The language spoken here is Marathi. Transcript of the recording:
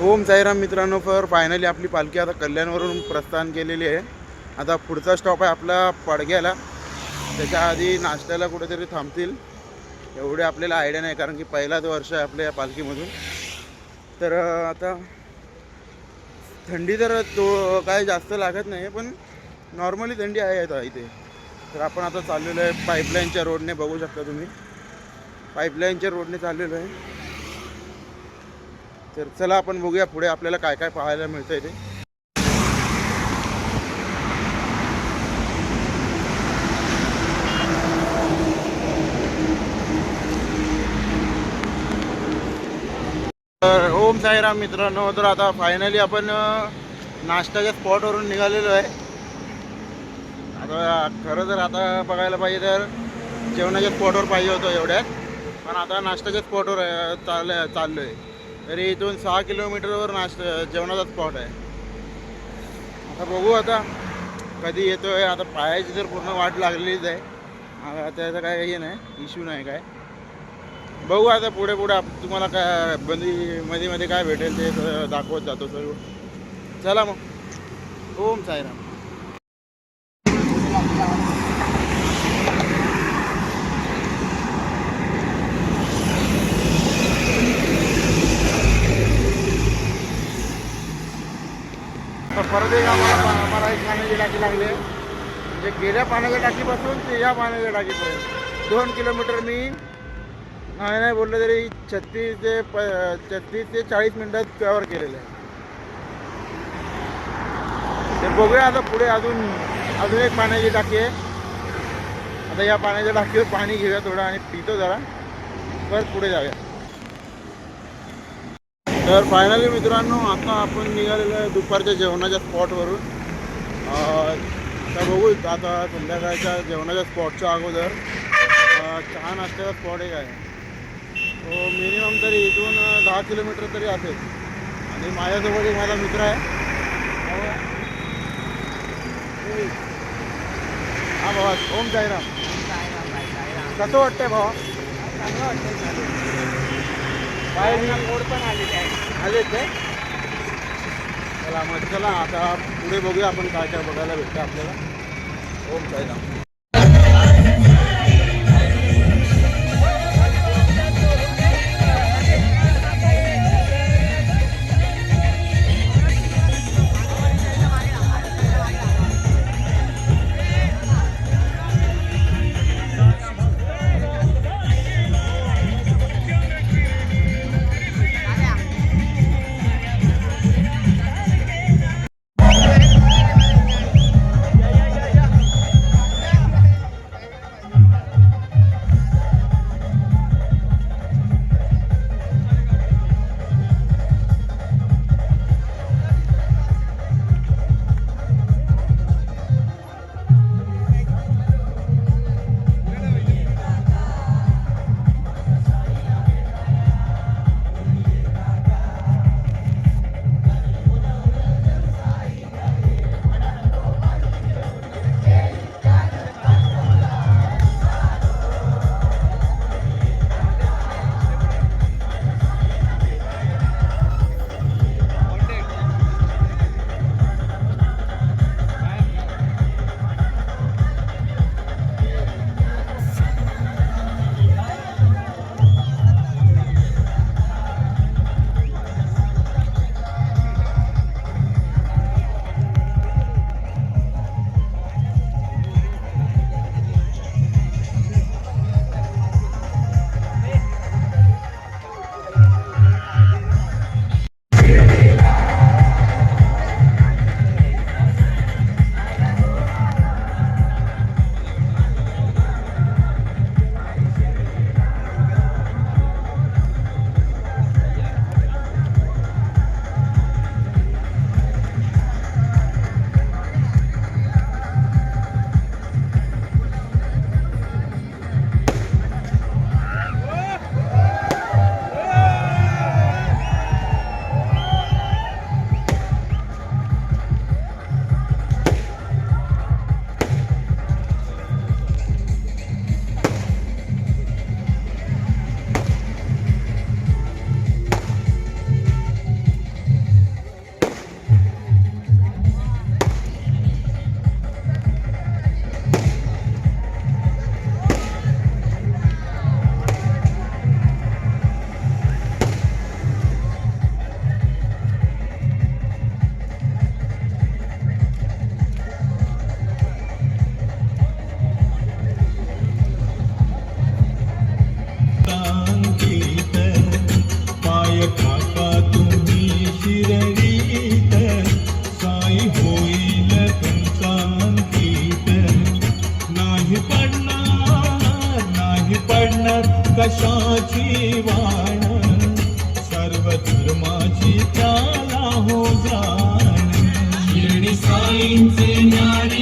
ओम साईराम मित्रांनो, फायनली आपली पालखी आता कल्याणवरून प्रस्थान केलेली आहे. आता पुढचा स्टॉप आहे आपला पडग्याला. त्याच्या आधी नाश्त्याला कुठेतरी थांबतील एवढे आपल्याला आयडिया नाही, कारण की पहिलाच वर्ष आहे आपल्या या पालखीमधून. तर आता थंडी तर तो काय जास्त लागत नाही, पण नॉर्मली थंडी आहे आता इथे. तर आपण आता चाललेलो आहे पाईपलाईनच्या रोडने, बघू शकता तुम्ही पाईपलाईनच्या रोडने चाललेलो आहे. तर चला आपण बघूया पुढे आपल्याला काय काय पाहायला मिळतं ते. तर ओम साईराम मित्रांनो, तर आता फायनली आपण नाश्त्याच्या स्पॉटवरून निघालेलो आहे. आता खरं तर आता बघायला पाहिजे तर जेवणाच्या स्पॉटवर पाहिजे होतं एवढ्यात, पण आता नाश्त्याच्या स्पॉटवर चाललो आहे. तरी इथून 6 किलोमीटरवर जेवणाचा स्पॉट आहे. आता बघू आता कधी येतो आहे. आता पायाची तर पूर्ण वाट लागलेलीच आहे, त्याचं काय हे नाही, इश्यू नाही काय. बघू आता पुढे पुढे तुम्हाला काय मध्ये मध्ये काय भेटेल ते दाखवत जातो सर्व. चला मग, ओम साईराम. परत एक आम्हाला एक पाण्याची टाकी लागली आहे. म्हणजे गेल्या पाण्याच्या टाकीपासून ते या पाण्याच्या टाकीपर्यंत 2 किलोमीटर मी नाही बोललं तरी 36 ते 40 मिनटात कव्हर केलेलं आहे. ते बघूया आता पुढे अजून एक पाण्याची टाकी आहे. आता या पाण्याच्या टाकीवर पाणी घेऊया थोडं आणि पितो जरा, परत पुढे जाऊया. तर फायनली मित्रांनो, आता आपण निघालेलो आहे दुपारच्या जेवणाच्या स्पॉटवरून. आता बघू आता संध्याकाळच्या जेवणाच्या स्पॉटच्या अगोदर चहा नाश्त्याचा स्पॉट एक आहे. तो मिनिमम तरी इथून 10 किलोमीटर तरी असेल. आणि माझ्यासोबत एक माझा मित्र आहे. हा भावा, ओम साईराम. कसं वाटतंय भावा? चांगलं वाटतंय. काय मोड पण आले ते. चला मग, चला आता पुढे बघूया आपण काय काय बघायला भेटतं आपल्याला. ओम साईराम. कशाची वाण, सर्व धर्माची त्याला हो जाण. शिर्डी साईंचे न्यारी